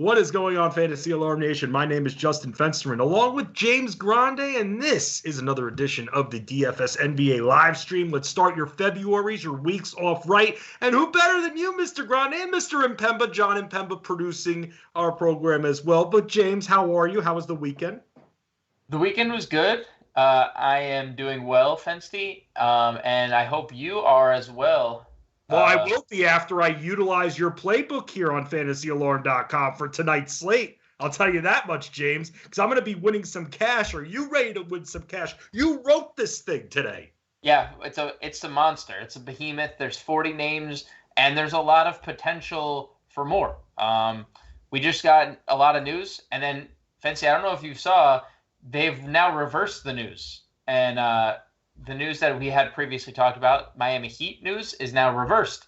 What is going on, Fantasy Alarm Nation? My name is Justin Fensterman, along with James Grande, and this is another edition of the DFS NBA live stream. Let's start your Februarys, your weeks off right. And who better than you, Mr. Grande and Mr. Impemba, John Impemba, producing our program as well. But James, how are you? How was the weekend? The weekend was good. I am doing well, Fensty, and I hope you are as well. Well, I will be after I utilize your playbook here on fantasyalarm.com for tonight's slate. I'll tell you that much, James, because I'm going to be winning some cash. Are you ready to win some cash? You wrote this thing today. Yeah, it's a monster. It's a behemoth. There's 40 names, and there's a lot of potential for more. We just got a lot of news, and then, Fensty, I don't know if you saw, they've now reversed the news, and the news that we had previously talked about, Miami Heat news, is now reversed.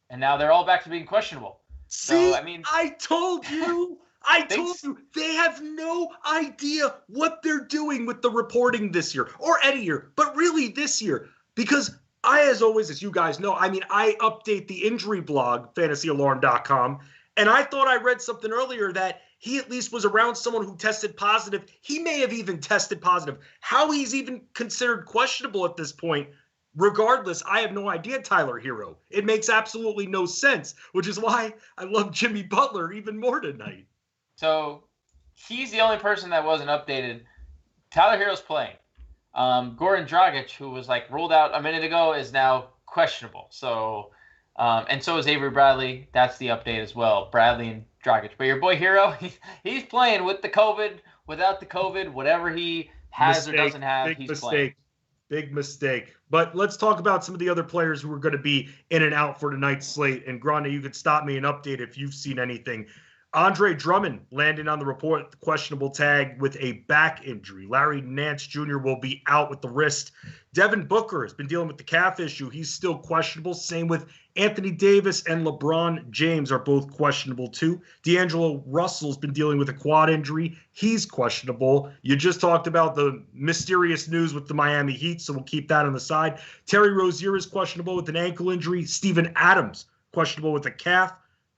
And now they're all back to being questionable. See, so, I told you. I told you. They have no idea what they're doing with the reporting this year or any year, but really this year. Because I, as always, as you guys know, I update the injury blog, fantasyalarm.com, and I thought I read something earlier that he at least was around someone who tested positive. He may have even tested positive. How he's even considered questionable at this point, regardless, I have no idea, Tyler Hero. It makes absolutely no sense, which is why I love Jimmy Butler even more tonight. So he's the only person that wasn't updated. Tyler Hero's playing. Goran Dragic, who was ruled out a minute ago, is now questionable. So, and so is Avery Bradley. That's the update as well. Bradley and Dragic. But your boy Hero, he's playing with the COVID, without the COVID, whatever he has or doesn't have, he's playing. Big mistake. But let's talk about some of the other players who are going to be in and out for tonight's slate. And Grande, you could stop me and update if you've seen anything. Andre Drummond landing on the report, the questionable tag with a back injury. Larry Nance Jr. will be out with the wrist. Devin Booker has been dealing with the calf issue. He's still questionable. Same with Anthony Davis and LeBron James are both questionable too. D'Angelo Russell's been dealing with a quad injury. He's questionable. You just talked about the mysterious news with the Miami Heat, so we'll keep that on the side. Terry Rozier is questionable with an ankle injury. Steven Adams, questionable with a calf.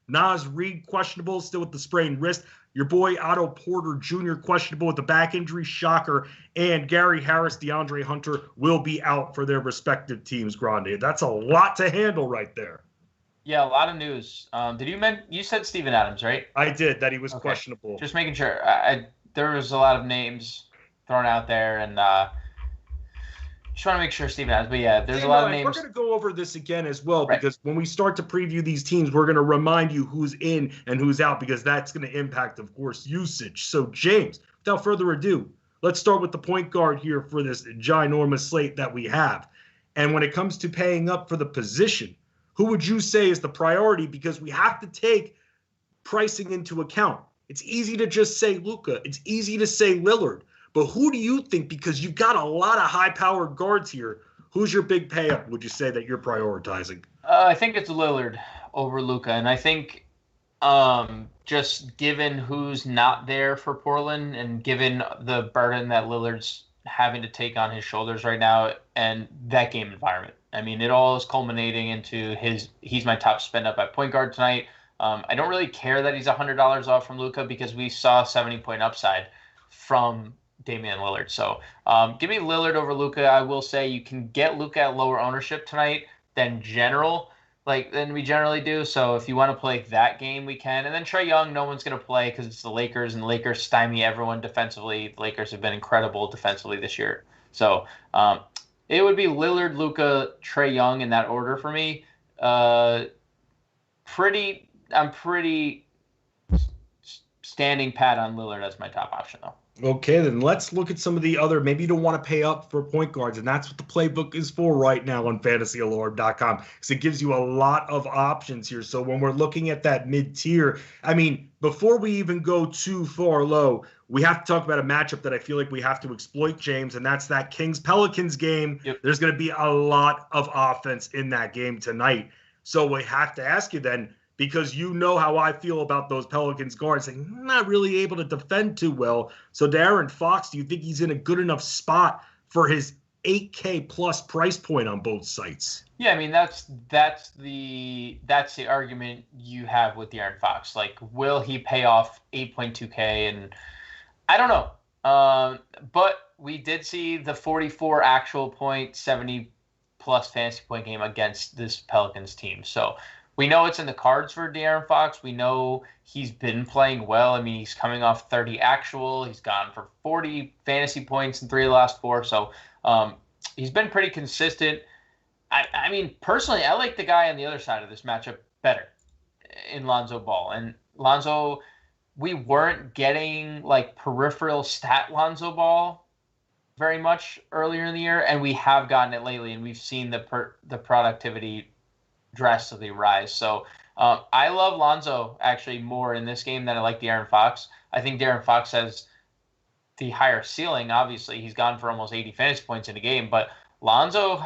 Naz Reid, questionable, still with the sprained wrist. Your boy Otto Porter Jr., questionable with the back injury, shocker. And Gary Harris, DeAndre Hunter will be out for their respective teams, Grande. That's a lot to handle right there. Yeah, a lot of news. You said Steven Adams, right? I did, that he was questionable. Just making sure. There was a lot of names thrown out there, and just want to make sure Steven Adams. But yeah, there's a lot of names. We're going to go over this again as well, because when we start to preview these teams, we're going to remind you who's in and who's out, because that's going to impact, of course, usage. So, James, without further ado, let's start with the point guard here for this ginormous slate that we have. And when it comes to paying up for the position, who would you say is the priority? Because we have to take pricing into account. It's easy to just say Luka. It's easy to say Lillard. But who do you think, because you've got a lot of high-powered guards here, who's your big pay-up, would you say, that you're prioritizing? I think it's Lillard over Luka. And I think just given who's not there for Portland and given the burden that Lillard's having to take on his shoulders right now and that game environment. I mean, it all is culminating into he's my top spend-up at point guard tonight. I don't really care that he's $100 off from Luka because we saw 70-point upside from Damian Lillard. So give me Lillard over Luka. I will say you can get Luka at lower ownership tonight than we generally do. So if you want to play that game, we can. And then Trae Young, no one's going to play because it's the Lakers, and the Lakers stymie everyone defensively. The Lakers have been incredible defensively this year. So it would be Lillard, Luka, Trae Young in that order for me. I'm pretty standing pat on Lillard as my top option, though. Okay, then let's look at some of the other, maybe you don't want to pay up for point guards, and that's what the playbook is for right now on fantasyalarm.com, because it gives you a lot of options here. So when we're looking at that mid-tier, before we even go too far low, we have to talk about a matchup that I feel like we have to exploit, James, and that's that Kings-Pelicans game. Yep. There's going to be a lot of offense in that game tonight. So we have to ask you then, because you know how I feel about those Pelicans guards, not really able to defend too well. So Darren Fox, do you think he's in a good enough spot for his 8K plus price point on both sites. Yeah, I mean that's the argument you have with Darren Fox. Like, will he pay off 8.2K? And I don't know. But we did see the 44 actual point, 70 plus fantasy point game against this Pelicans team. So we know it's in the cards for Darren Fox. We know he's been playing well. I mean, he's coming off 30 actual. He's gone for 40 fantasy points in 3 of the last 4. So he's been pretty consistent. I mean, personally, I like the guy on the other side of this matchup better in Lonzo Ball. And Lonzo, we weren't getting like peripheral stat Lonzo Ball very much earlier in the year, and we have gotten it lately, and we've seen the productivity drastically rise. So I love Lonzo actually more in this game than I like Darren Fox. I think Darren Fox has the higher ceiling. Obviously, he's gone for almost 80 fantasy points in a game, but Lonzo,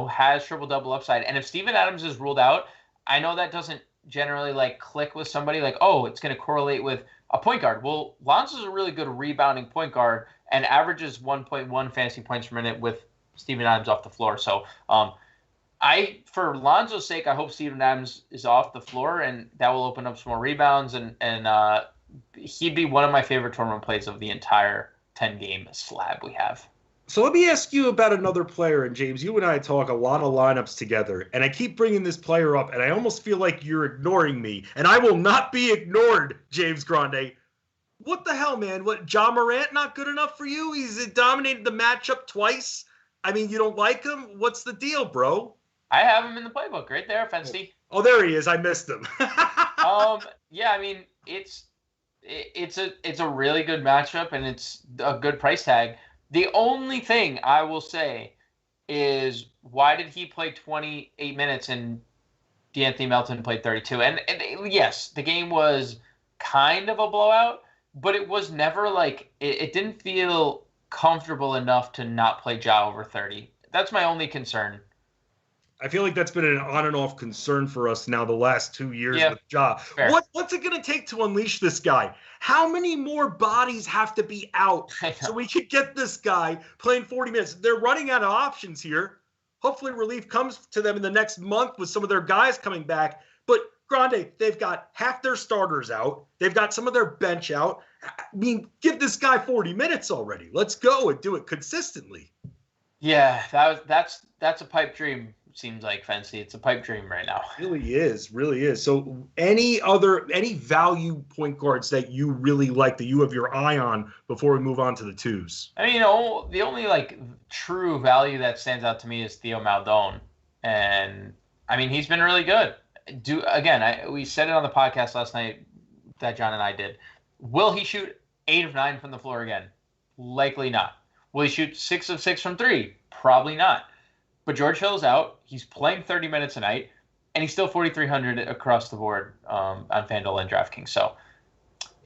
has triple-double upside. And if Steven Adams is ruled out, I know that doesn't generally like click with somebody like, oh, it's going to correlate with a point guard. Well, Lonzo's a really good rebounding point guard and averages 1.1 fantasy points per minute with Steven Adams off the floor. So for Lonzo's sake, I hope Steven Adams is off the floor, and that will open up some more rebounds, and he'd be one of my favorite tournament plays of the entire 10-game slab we have. So let me ask you about another player. And James, you and I talk a lot of lineups together, and I keep bringing this player up, and I almost feel like you're ignoring me, and I will not be ignored, James Grande. What the hell, man? What, Ja Morant not good enough for you? He's dominated the matchup twice. I mean, you don't like him? What's the deal, bro? I have him in the playbook right there, Fensty. Oh, there he is. I missed him. Yeah, I mean, it's a really good matchup, and it's a good price tag. The only thing I will say is, why did he play 28 minutes and D'Anthony Melton played 32? And yes, the game was kind of a blowout, but it was never like it didn't feel comfortable enough to not play Ja over 30. That's my only concern. I feel like that's been an on and off concern for us now the last 2 years with Ja. What's it going to take to unleash this guy? How many more bodies have to be out so we could get this guy playing 40 minutes? They're running out of options here. Hopefully relief comes to them in the next month with some of their guys coming back. But Grande, they've got half their starters out. They've got some of their bench out. I mean, give this guy 40 minutes already. Let's go and do it consistently. Yeah, that's a pipe dream. Seems like, Fancy. It's a pipe dream right now. Really is. So any value point guards that you really like, that you have your eye on before we move on to the twos? I mean, the only like true value that stands out to me is Theo Maledon. And I mean, he's been really good. We said it on the podcast last night that John and I did. Will he shoot 8 of 9 from the floor again? Likely not. Will he shoot 6 of 6 from 3? Probably not. But George Hill's out. He's playing 30 minutes a night, and he's still 4,300 across the board on FanDuel and DraftKings. So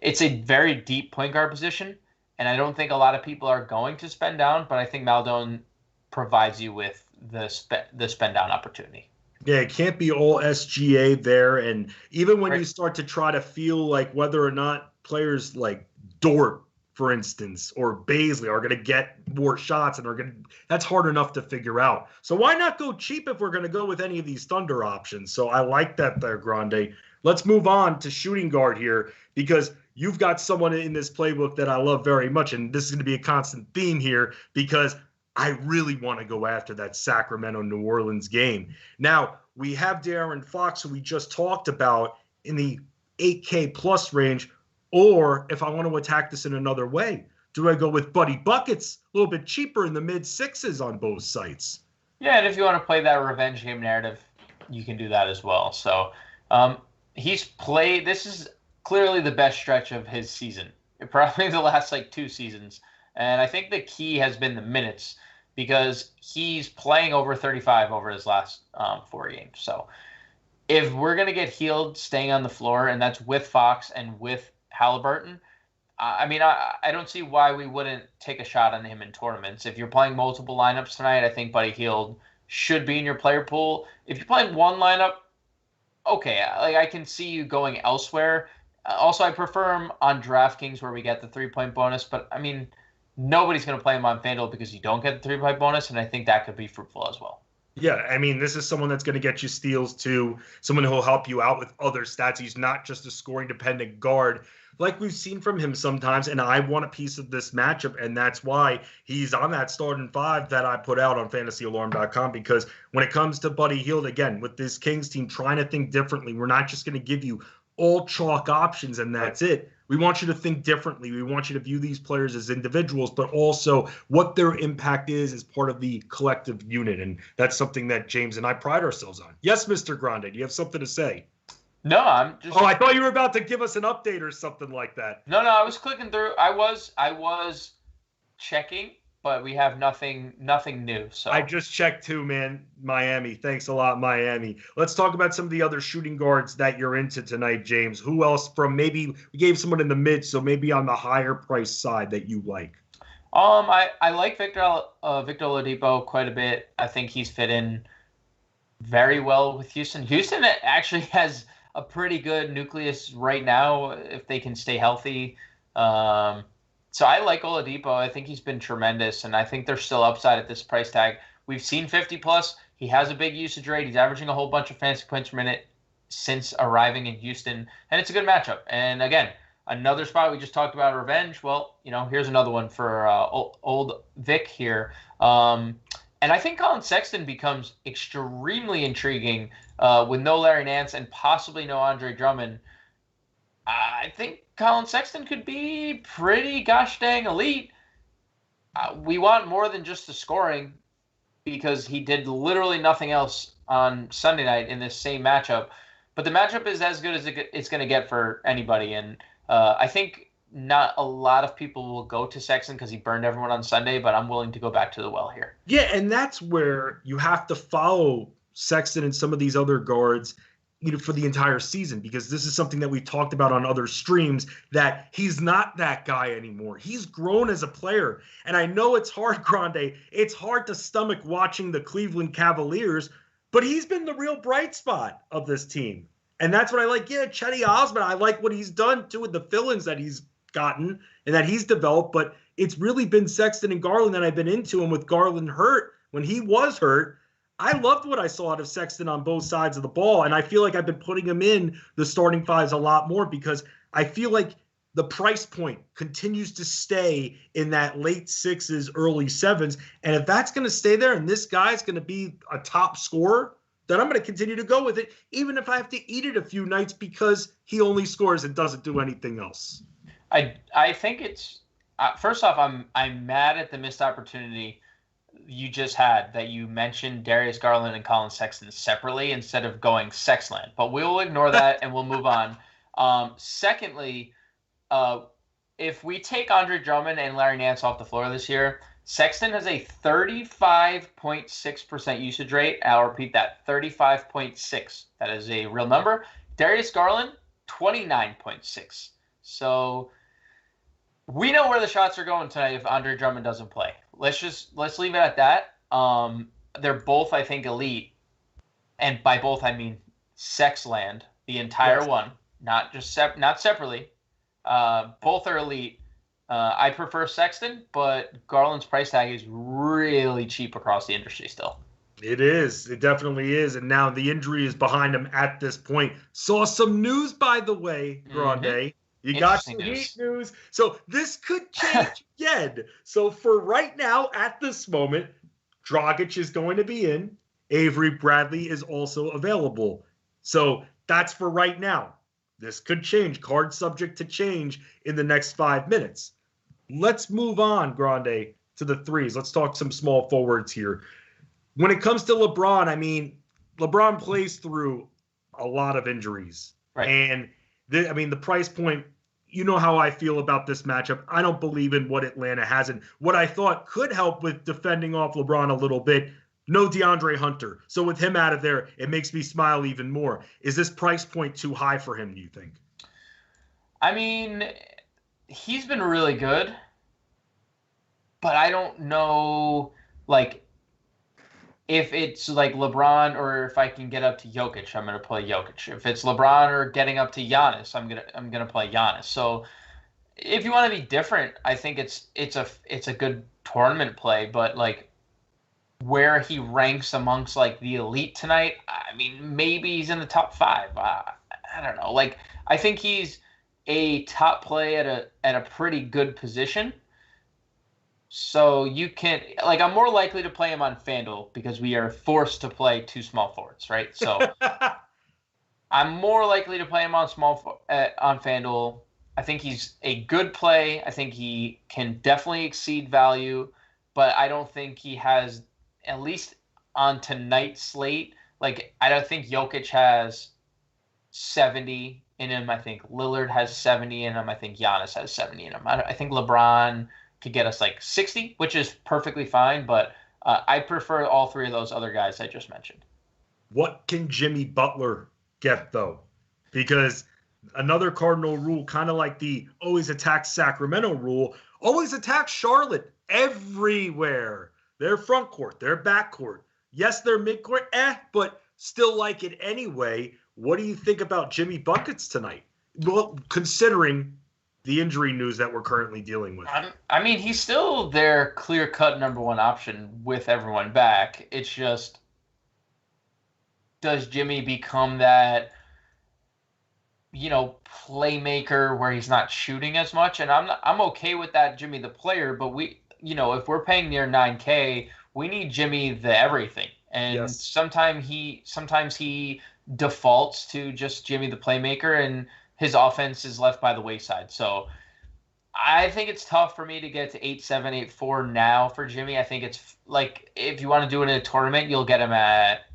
it's a very deep point guard position, and I don't think a lot of people are going to spend down, but I think Maledon provides you with the spend down opportunity. Yeah, it can't be all SGA there. And even when you start to try to feel like whether or not players like Dort, for instance, or Baisley are going to get more shots and that's hard enough to figure out. So why not go cheap if we're going to go with any of these Thunder options? So I like that there, Grande. Let's move on to shooting guard here, because you've got someone in this playbook that I love very much. And this is going to be a constant theme here, because I really want to go after that Sacramento-New Orleans game. Now, we have Darren Fox, who we just talked about, in the 8K plus range. Or if I want to attack this in another way, do I go with Buddy Buckets, a little bit cheaper in the mid-6s on both sites? Yeah, and if you want to play that revenge game narrative, you can do that as well. So he's played – this is clearly the best stretch of his season, probably the last 2 seasons. And I think the key has been the minutes, because he's playing over 35 over his last 4 games. So if we're going to get healed staying on the floor, and that's with Fox and with Halliburton, I mean, I don't see why we wouldn't take a shot on him in tournaments. If you're playing multiple lineups tonight, I think Buddy Hield should be in your player pool. If you're playing one lineup, okay, I can see you going elsewhere. Also, I prefer him on DraftKings, where we get the 3-point bonus. But I mean, nobody's going to play him on FanDuel because you don't get the 3-point bonus, and I think that could be fruitful as well. Yeah, I mean, this is someone that's going to get you steals too, someone who will help you out with other stats. He's not just a scoring-dependent guard like we've seen from him sometimes, and I want a piece of this matchup, and that's why he's on that starting 5 that I put out on fantasyalarm.com, because when it comes to Buddy Hield, again, with this Kings team trying to think differently, we're not just going to give you all chalk options and that's it. We want you to think differently. We want you to view these players as individuals, but also what their impact is as part of the collective unit. And that's something that James and I pride ourselves on. Yes, Mr. Grande, do you have something to say? No, I'm just... Oh, I thought you were about to give us an update or something like that. No, I was clicking through. I was checking, but we have nothing new. So I just checked too, man. Miami. Thanks a lot, Miami. Let's talk about some of the other shooting guards that you're into tonight, James. Who else from maybe we gave someone in the mid, so maybe on the higher price side that you like? I like Victor Oladipo quite a bit. I think he's fit in very well with Houston. Houston actually has a pretty good nucleus right now if they can stay healthy. So I like Oladipo. I think he's been tremendous, and I think there's still upside at this price tag. We've seen 50+. He has a big usage rate. He's averaging a whole bunch of fantasy points per minute since arriving in Houston, and it's a good matchup. And again, another spot we just talked about, revenge. Well, here's another one for old Vic here. And I think Colin Sexton becomes extremely intriguing with no Larry Nance and possibly no Andre Drummond. I think Colin Sexton could be pretty gosh dang elite. We want more than just the scoring because he did literally nothing else on Sunday night in this same matchup. But the matchup is as good as it's going to get for anybody. And I think not a lot of people will go to Sexton because he burned everyone on Sunday, but I'm willing to go back to the well here. Yeah, and that's where you have to follow Sexton and some of these other guards for the entire season, because this is something that we talked about on other streams, that he's not that guy anymore. He's grown as a player. And I know it's hard, Grande. It's hard to stomach watching the Cleveland Cavaliers, but he's been the real bright spot of this team. And that's what I like. Yeah, Chetty Osman, I like what he's done too with the fill-ins that he's gotten and that he's developed, but it's really been Sexton and Garland that I've been into. And with Garland hurt, when he was hurt, I loved what I saw out of Sexton on both sides of the ball, and I feel like I've been putting him in the starting 5s a lot more because I feel like the price point continues to stay in that late 6s, early 7s, and if that's going to stay there and this guy's going to be a top scorer, then I'm going to continue to go with it, even if I have to eat it a few nights because he only scores and doesn't do anything else. I think it's first off, I'm mad at the missed opportunity you just had that you mentioned Darius Garland and Colin Sexton separately instead of going Sexland, but we'll ignore that and we'll move on. Secondly, if we take Andre Drummond and Larry Nance off the floor this year, Sexton has a 35.6% usage rate. I'll repeat that, 35.6. That is a real number. Darius Garland, 29.6. So we know where the shots are going tonight if Andre Drummond doesn't play. Let's leave it at that. They're both, I think, elite, and by both I mean Sexland, the entire one, not just not separately. Both are elite. I prefer Sexton, but Garland's price tag is really cheap across the industry still. It is. It definitely is. And now the injury is behind him at this point. Saw some news, by the way, Grande. Mm-hmm. You got some Heat news. So this could change again. So for right now, at this moment, Dragic is going to be in. Avery Bradley is also available. So that's for right now. This could change. Card subject to change in the next 5 minutes. Let's move on, Grande, to the 3s. Let's talk some small forwards here. When it comes to LeBron, I mean, LeBron plays through a lot of injuries. Right. And the price point, you know how I feel about this matchup. I don't believe in what Atlanta has. And what I thought could help with defending off LeBron a little bit, no DeAndre Hunter. So with him out of there, it makes me smile even more. Is this price point too high for him, do you think? I mean, he's been really good. But I don't know, if it's like LeBron or if I can get up to Jokic, I'm going to play Jokic. If it's LeBron or getting up to Giannis, I'm going to play Giannis. So if you want to be different, I think it's a good tournament play, but like where he ranks amongst like the elite tonight, I mean, maybe he's in the top 5. I don't know. Like, I think he's a top play at a pretty good position. So you can, like, I'm more likely to play him on FanDuel because we are forced to play 2 small forwards, right? So I'm more likely to play him on on FanDuel. I think he's a good play. I think he can definitely exceed value, but I don't think he has, at least on tonight's slate, like, I don't think Jokic has 70 in him. I think Lillard has 70 in him. I think Giannis has 70 in him. I think LeBron could get us like 60, which is perfectly fine, but I prefer all 3 of those other guys I just mentioned. What can Jimmy Butler get, though? Because another Cardinal rule, kind of like the always attack Sacramento rule, always attack Charlotte everywhere. Their front court, their back court. Yes, their midcourt, but still like it anyway. What do you think about Jimmy Buckets tonight? Well, considering the injury news that we're currently dealing with. I mean, he's still their clear-cut number 1 option with everyone back. It's just, does Jimmy become that, playmaker where he's not shooting as much? And I'm okay with that, Jimmy the player, but if we're paying near 9K, we need Jimmy the everything. And yes. sometimes he defaults to just Jimmy the playmaker, and his offense is left by the wayside. So I think it's tough for me to get to 8.7, 8.4 now for Jimmy. I think it's like, if you want to do it in a tournament, you'll get him at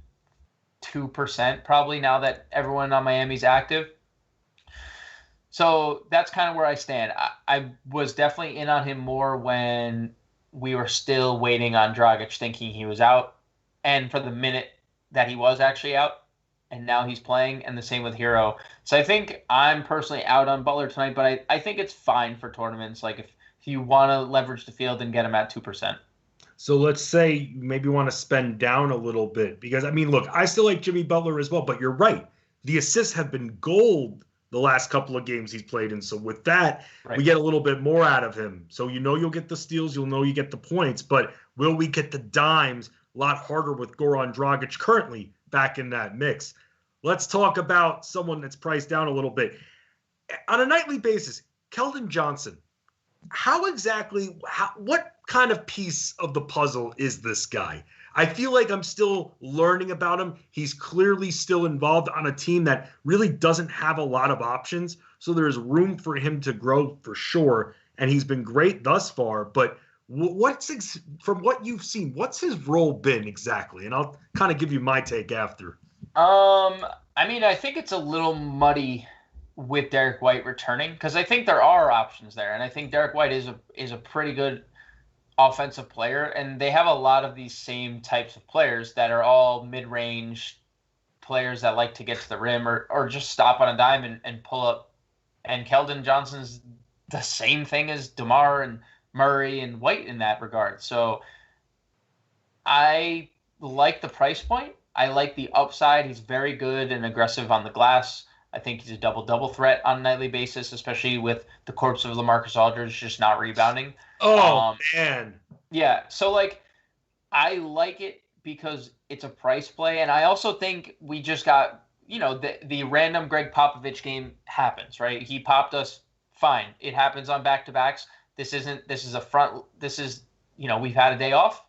2% probably now that everyone on Miami's active. So that's kind of where I stand. I was definitely in on him more when we were still waiting on Dragic, thinking he was out, and for the minute that he was actually out, and now he's playing, and the same with Hero. So I think I'm personally out on Butler tonight, but I think it's fine for tournaments. Like, if you want to leverage the field and get him at 2%. So let's say you maybe want to spend down a little bit, because, I mean, look, I still like Jimmy Butler as well, but you're right. The assists have been gold the last couple of games he's played in. So with that, we get a little bit more out of him. So you'll get the steals, you get the points, but will we get the dimes? A lot harder with Goran Dragic currently back in that mix. Let's talk about someone that's priced down a little bit. On a nightly basis, Kelvin Johnson. What kind of piece of the puzzle is this guy? I feel like I'm still learning about him. He's clearly still involved on a team that really doesn't have a lot of options. So there's room for him to grow for sure. And he's been great thus far. But from what you've seen, what's his role been exactly? And I'll kind of give you my take after. I mean, I think it's a little muddy with Derek White returning, because I think there are options there. And I think Derek White is a pretty good offensive player, and they have a lot of these same types of players that are all mid-range players that like to get to the rim or just stop on a dime and pull up. And Keldon Johnson's the same thing as DeMar and Murray and White in that regard. So I like the price point. I like the upside. He's very good and aggressive on the glass. I think he's a double-double threat on a nightly basis, especially with the corpse of LaMarcus Aldridge just not rebounding. Oh, man. Yeah, so, like, I like it because it's a price play, and I also think we just got, the random Greg Popovich game happens, right? He popped us, fine. It happens on back-to-backs. We've had a day off.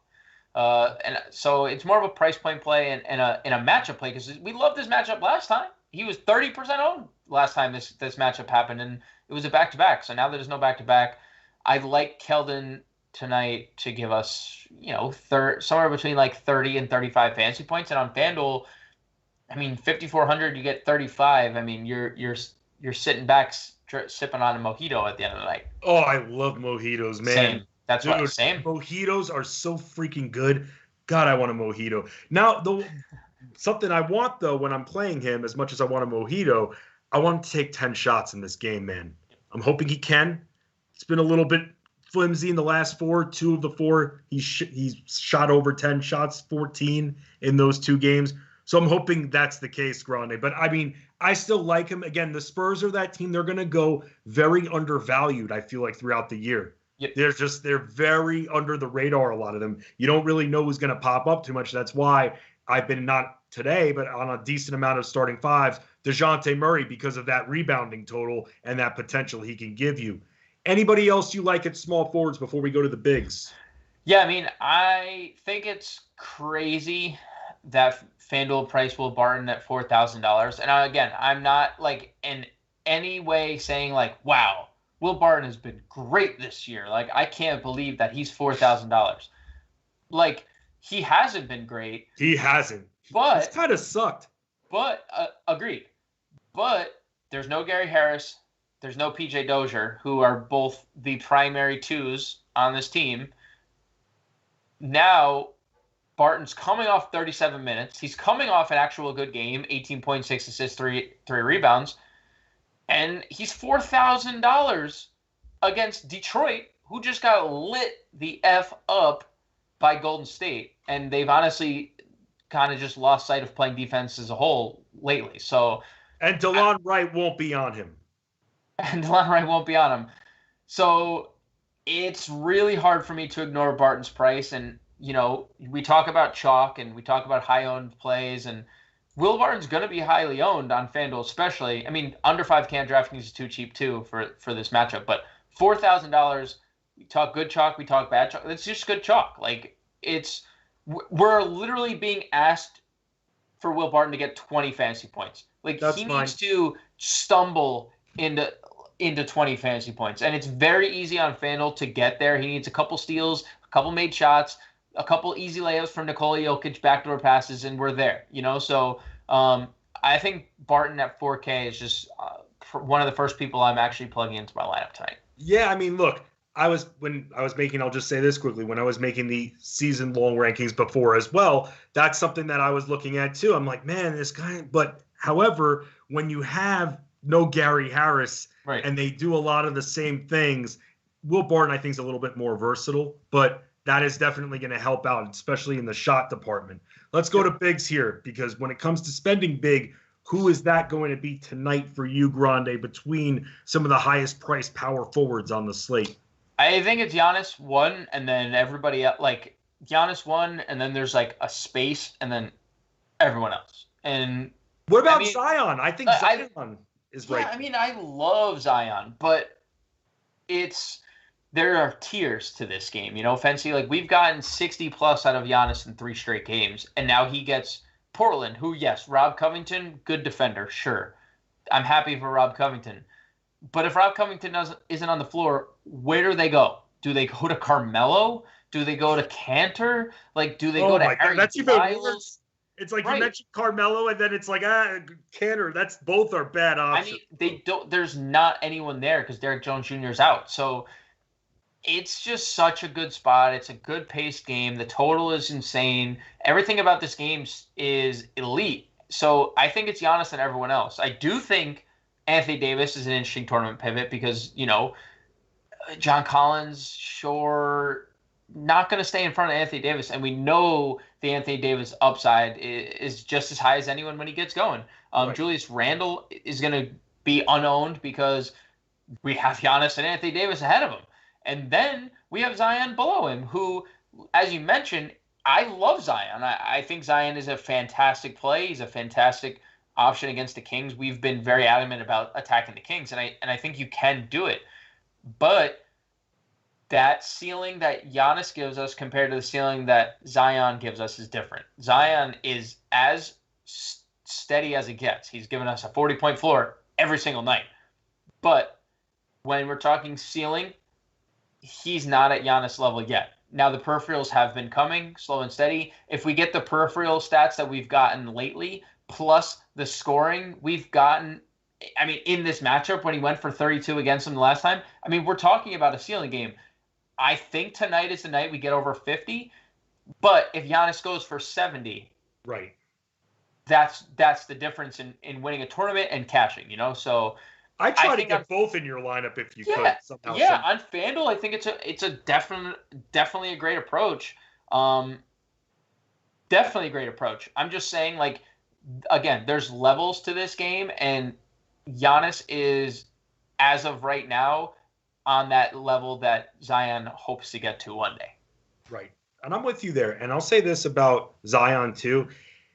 And so it's more of a price point play and a matchup play, because we loved this matchup last time. He was 30% owned last time this matchup happened, and it was a back-to-back. So now there's no back-to-back. I like Keldon tonight to give us, somewhere between like 30 and 35 fantasy points. And on FanDuel, I mean, 5,400, you get 35. I mean, you're sitting back sipping on a mojito at the end of the night. Oh, I love mojitos, man. Same. That's Dude, what I'm saying. Mojitos are so freaking good. God, I want a mojito. Now, something I want, though, when I'm playing him, as much as I want a mojito, I want him to take 10 shots in this game, man. I'm hoping he can. It's been a little bit flimsy in the last 4. 2 of the 4, he's shot over 10 shots, 14 in those 2 games. So I'm hoping that's the case, Grande. But I mean, I still like him. Again, the Spurs are that team. They're going to go very undervalued, I feel like, throughout the year. Yep. They're very under the radar, a lot of them. You don't really know who's going to pop up too much. That's why I've been not today, but on a decent amount of starting fives, DeJounte Murray, because of that rebounding total and that potential he can give you. Anybody else you like at small forwards before we go to the bigs? Yeah, I mean, I think it's crazy that FanDuel priced Will Barton at $4,000. And again, I'm not like in any way saying like, wow, Will Barton has been great this year. Like, I can't believe that he's $4,000. Like, he hasn't been great. He hasn't. But he's kind of sucked. But agreed. But there's no Gary Harris. There's no PJ Dozier, who are both the primary twos on this team. Now, Barton's coming off 37 minutes. He's coming off an actual good game, 18.6 assists, three rebounds. And he's $4,000 against Detroit, who just got lit the F up by Golden State. And they've honestly kind of just lost sight of playing defense as a whole lately. And DeLon Wright won't be on him. So it's really hard for me to ignore Barton's price. And, you know, we talk about chalk and we talk about high-owned plays. And Will Barton's going to be highly owned on FanDuel especially. I mean, under 5K DraftKings is too cheap, too, for this matchup. But $4,000, we talk good chalk, we talk bad chalk. It's just good chalk. Like, we're literally being asked for Will Barton to get 20 fantasy points. Like, he needs to stumble into 20 fantasy points. And it's very easy on FanDuel to get there. He needs a couple steals, a couple made shots, a couple easy layups from Nikola Jokic, backdoor passes, and we're there. You know, so I think Barton at 4K is just one of the first people I'm actually plugging into my lineup tonight. Yeah, I mean, look, I'll just say this quickly, when I was making the season-long rankings before as well, that's something that I was looking at too. I'm like, man, this guy, but however, when you have no Gary Harris, right, and they do a lot of the same things, Will Barton, I think, is a little bit more versatile, but that is definitely going to help out, especially in the shot department. Let's go to bigs here, because when it comes to spending big, who is that going to be tonight for you, Grande, between some of the highest priced power forwards on the slate? I think it's Giannis 1, and then everybody else, like Giannis 1, and then there's like a space, and then everyone else. And what about Zion? I think Zion is right. Yeah, I mean, I love Zion, but there are tiers to this game, you know, Fancy. Like, we've gotten 60 plus out of Giannis in 3 straight games, and now he gets Portland, who, yes, Rob Covington, good defender, sure. I'm happy for Rob Covington. But if Rob Covington isn't on the floor, where do they go? Do they go to Carmelo? Do they go to Cantor? Like, do they go to Harry That's Giles? even worse. It's like you mentioned Carmelo, and then it's like Cantor. That's both are bad options. I mean, there's not anyone there because Derek Jones Jr. is out. So it's just such a good spot. It's a good paced game. The total is insane. Everything about this game is elite. So I think it's Giannis and everyone else. I do think Anthony Davis is an interesting tournament pivot because, you know, John Collins, sure, not going to stay in front of Anthony Davis. And we know the Anthony Davis upside is just as high as anyone when he gets going. Right. Julius Randle is going to be unowned because we have Giannis and Anthony Davis ahead of him. And then we have Zion below him, who, as you mentioned, I love Zion. I think Zion is a fantastic play. He's a fantastic option against the Kings. We've been very adamant about attacking the Kings, and I think you can do it. But that ceiling that Giannis gives us compared to the ceiling that Zion gives us is different. Zion is as steady as it gets. He's given us a 40-point floor every single night. But when we're talking ceiling, he's not at Giannis level yet. Now, the peripherals have been coming slow and steady. If we get the peripheral stats that we've gotten lately, plus the scoring we've gotten, I mean, in this matchup when he went for 32 against him the last time, I mean, we're talking about a ceiling game. I think tonight is the night we get over 50, but if Giannis goes for 70, right, that's the difference in winning a tournament and cashing, you know? So I try to get both in your lineup if you could somehow. Yeah, on FanDuel, I think it's a definitely a great approach. Definitely a great approach. I'm just saying, like, again, there's levels to this game, and Giannis is, as of right now, on that level that Zion hopes to get to one day. Right. And I'm with you there. And I'll say this about Zion, too.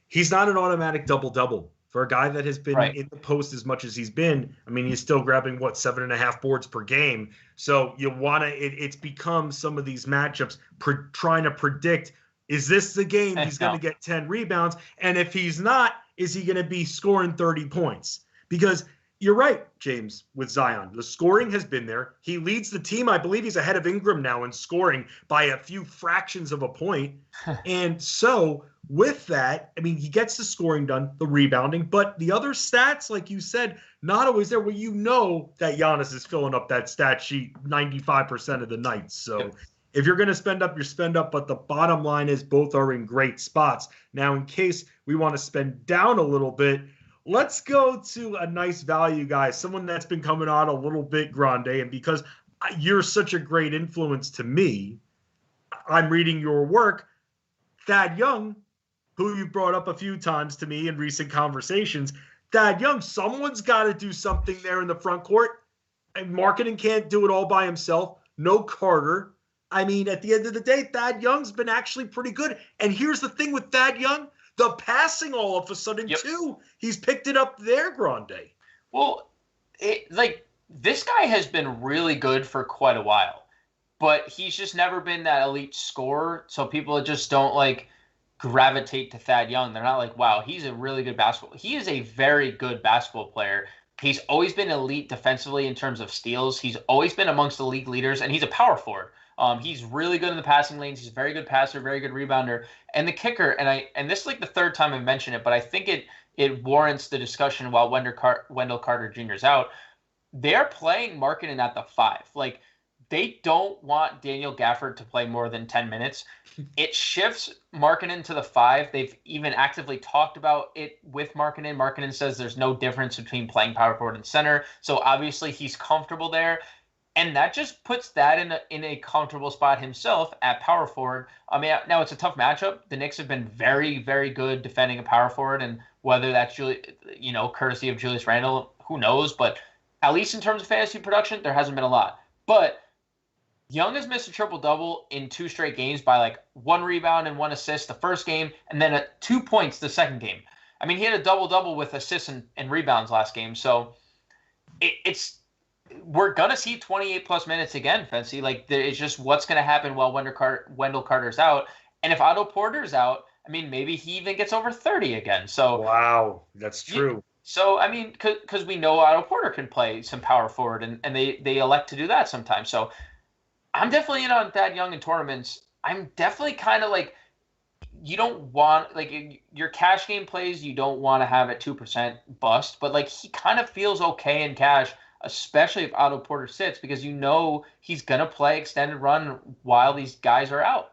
He's not an automatic double-double. For a guy that has been in the post as much as he's been, I mean, he's still grabbing, 7.5 boards per game. So you want to, it's become some of these matchups trying to predict, is this the game he's going to get 10 rebounds? And if he's not, is he going to be scoring 30 points? Because you're right, James, with Zion. The scoring has been there. He leads the team. I believe he's ahead of Ingram now in scoring by a few fractions of a point. And so with that, I mean, he gets the scoring done, the rebounding, but the other stats, like you said, not always there. Well, you know that Giannis is filling up that stat sheet 95% of the nights. So if you're going to spend up, you spend up. But the bottom line is both are in great spots. Now, in case we want to spend down a little bit, let's go to a nice value guy, someone that's been coming on a little bit, Grande. And because you're such a great influence to me, I'm reading your work. Thad Young, who you brought up a few times to me in recent conversations. Thad Young, someone's got to do something there in the front court. And Markkanen can't do it all by himself. No Carter. I mean, at the end of the day, Thad Young's been actually pretty good. And here's the thing with Thad Young. The passing all of a sudden, too, he's picked it up there, Grande. Well, this guy has been really good for quite a while, but he's just never been that elite scorer. So people just don't gravitate to Thad Young. They're not like, wow, he's a really good basketball. He is a very good basketball player. He's always been elite defensively in terms of steals. He's always been amongst the league leaders, and he's a power forward. He's really good in the passing lanes. He's a very good passer, very good rebounder. And the kicker, and this is the third time I've mentioned it, but I think it warrants the discussion while Wendell Carter Jr. is out. They're playing Markkanen at the 5. They don't want Daniel Gafford to play more than 10 minutes. It shifts Markkanen to the 5. They've even actively talked about it with Markkanen. Markkanen says there's no difference between playing power forward and center. So obviously he's comfortable there. And that just puts that in a comfortable spot himself at power forward. I mean, now it's a tough matchup. The Knicks have been very, very good defending a power forward, and whether that's courtesy of Julius Randle, who knows? But at least in terms of fantasy production, there hasn't been a lot. But Young has missed a triple-double in 2 straight games by 1 rebound and 1 assist the first game, and then 2 points the second game. I mean, he had a double-double with assists and rebounds last game. So we're going to see 28-plus minutes again, Fancy. It's just what's going to happen while Wendell Carter's out. And if Otto Porter's out, I mean, maybe he even gets over 30 again. So wow, that's true. So, I mean, because we know Otto Porter can play some power forward, and they elect to do that sometimes. So I'm definitely in on Thad Young in tournaments. I'm definitely kind of you don't want, your cash game plays, you don't want to have at 2% bust, but he kind of feels okay in cash, especially if Otto Porter sits, because he's going to play extended run while these guys are out.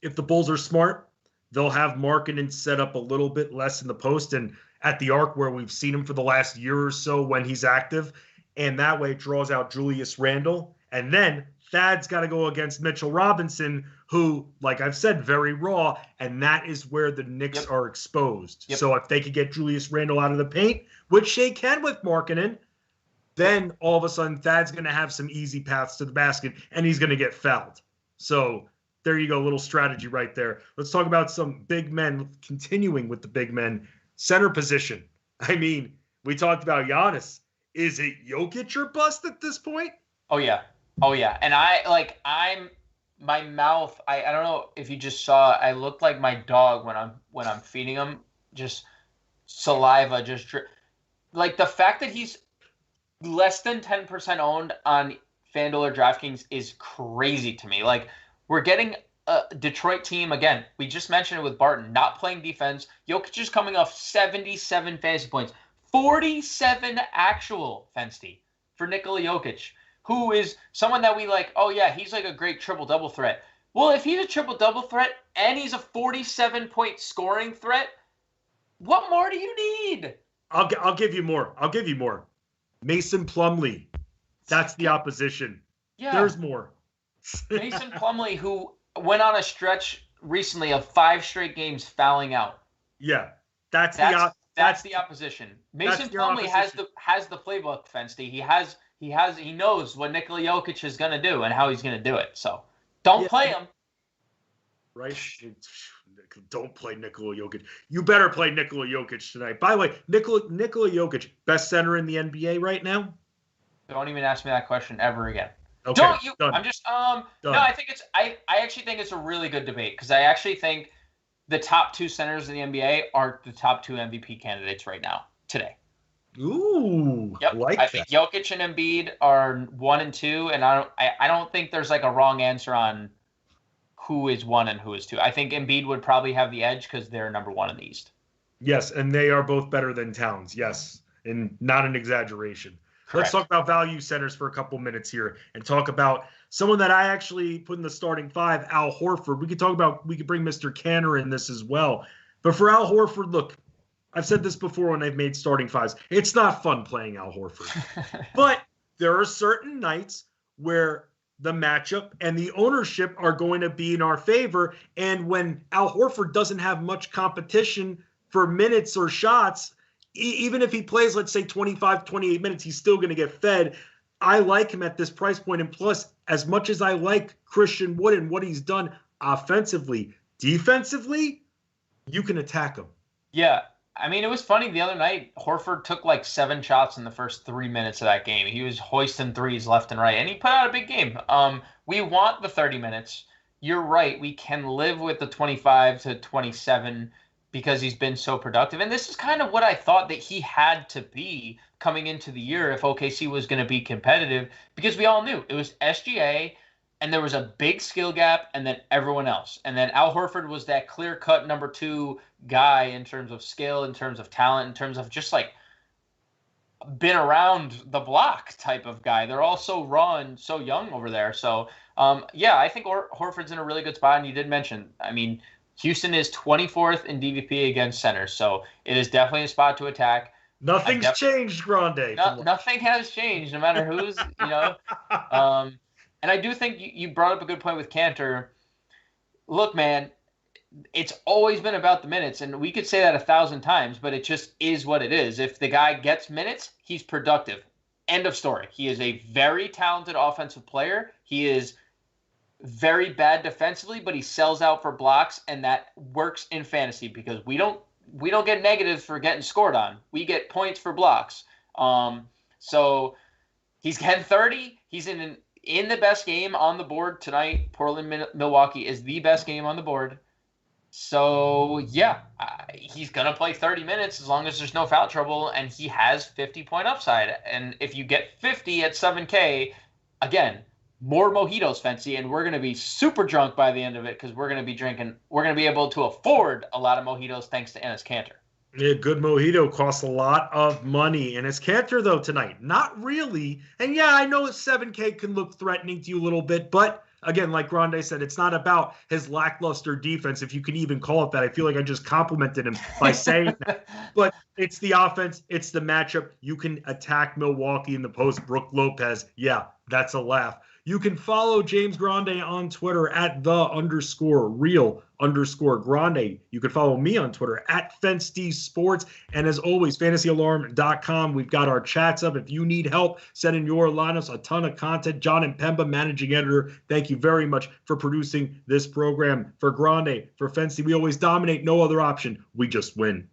If the Bulls are smart, they'll have Markkanen set up a little bit less in the post and at the arc where we've seen him for the last year or so when he's active. And that way it draws out Julius Randle. And then Thad's got to go against Mitchell Robinson, who, like I've said, very raw. And that is where the Knicks are exposed. So if they could get Julius Randle out of the paint, which they can with Markkanen, then all of a sudden Thad's going to have some easy paths to the basket, and he's going to get fouled. So there you go, a little strategy right there. Let's talk about some big men, continuing with the big men. Center position. I mean, we talked about Giannis. Is it Jokic or bust at this point? Oh, yeah. And my mouth, I don't know if you just saw, I looked like my dog when I'm feeding him. Just saliva, the fact that he's less than 10% owned on FanDuel or DraftKings is crazy to me. We're getting a Detroit team, again, we just mentioned it with Barton, not playing defense. Jokic is coming off 77 fantasy points, 47 actual, Fensty, for Nikola Jokic, who is someone that we he's a great triple-double threat. Well, if he's a triple-double threat and he's a 47-point scoring threat, what more do you need? I'll give you more. Mason Plumlee. That's the opposition. Yeah. There's more. Mason Plumlee, who went on a stretch recently of 5 straight games fouling out. Yeah. That's the opposition. Mason Plumlee has the playbook, Fensty. He knows what Nikola Jokic is going to do and how he's going to do it. So don't play him. Right? Don't play Nikola Jokic. You better play Nikola Jokic tonight. By the way, Nikola Jokic, best center in the NBA right now? Don't even ask me that question ever again. Okay, don't you? done. I'm just Done. No. I think I actually think it's a really good debate because I actually think the top 2 centers in the NBA are the top 2 MVP candidates right now today. Ooh, yep. I think Jokic and Embiid are 1 and 2, and I don't think there's like a wrong answer on who is 1 and who is 2. I think Embiid would probably have the edge because they're number 1 in the East. Yes, and they are both better than Towns. Yes, and not an exaggeration. Correct. Let's talk about value centers for a couple minutes here and talk about someone that I actually put in the starting 5, Al Horford. We could bring Mr. Canner in this as well. But for Al Horford, look, I've said this before when I've made starting 5s. It's not fun playing Al Horford. But there are certain nights where the matchup and the ownership are going to be in our favor. And when Al Horford doesn't have much competition for minutes or shots, even if he plays, let's say 25, 28 minutes, he's still going to get fed. I like him at this price point. And plus, as much as I like Christian Wood and what he's done offensively, defensively, you can attack him. Yeah. I mean, it was funny the other night, Horford took like 7 shots in the first 3 minutes of that game. He was hoisting threes left and right, and he put out a big game. We want the 30 minutes. You're right. We can live with the 25 to 27 because he's been so productive. And this is kind of what I thought that he had to be coming into the year if OKC was going to be competitive, because we all knew it was SGA and there was a big skill gap and then everyone else. And then Al Horford was that clear-cut number 2 guy in terms of skill, in terms of talent, in terms of just like been around the block type of guy. They're all so raw and so young over there. So, I think Horford's in a really good spot. And you did mention, I mean, Houston is 24th in DVP against centers, so it is definitely a spot to attack. Nothing's changed, Grande. Nothing has changed, no matter who's, And I do think you brought up a good point with Cantor. Look, man, it's always been about the minutes, and we could say that 1,000 times, but it just is what it is. If the guy gets minutes, he's productive. End of story. He is a very talented offensive player. He is very bad defensively, but he sells out for blocks, and that works in fantasy because we don't get negatives for getting scored on. We get points for blocks. So he's getting 30. He's in the best game on the board tonight. Portland-Milwaukee is the best game on the board. So, he's going to play 30 minutes as long as there's no foul trouble, and he has 50-point upside. And if you get 50 at 7K, again, more mojitos, Fancy, and we're going to be super drunk by the end of it because we're going to be drinking. We're going to be able to afford a lot of mojitos thanks to Enes Kanter. Yeah, good mojito costs a lot of money. And it's Cantor, though, tonight. Not really. And I know 7K can look threatening to you a little bit. But, again, like Grande said, it's not about his lackluster defense, if you can even call it that. I feel like I just complimented him by saying that. But it's the offense. It's the matchup. You can attack Milwaukee in the post. Brook Lopez. Yeah, that's a laugh. You can follow James Grande on Twitter at @the_real_Grande. You can follow me on Twitter at FenceDSports. And as always, FantasyAlarm.com. We've got our chats up. If you need help setting your lineups, a ton of content. John Impemba, managing editor. Thank you very much for producing this program. For Grande, for Fency, we always dominate. No other option. We just win.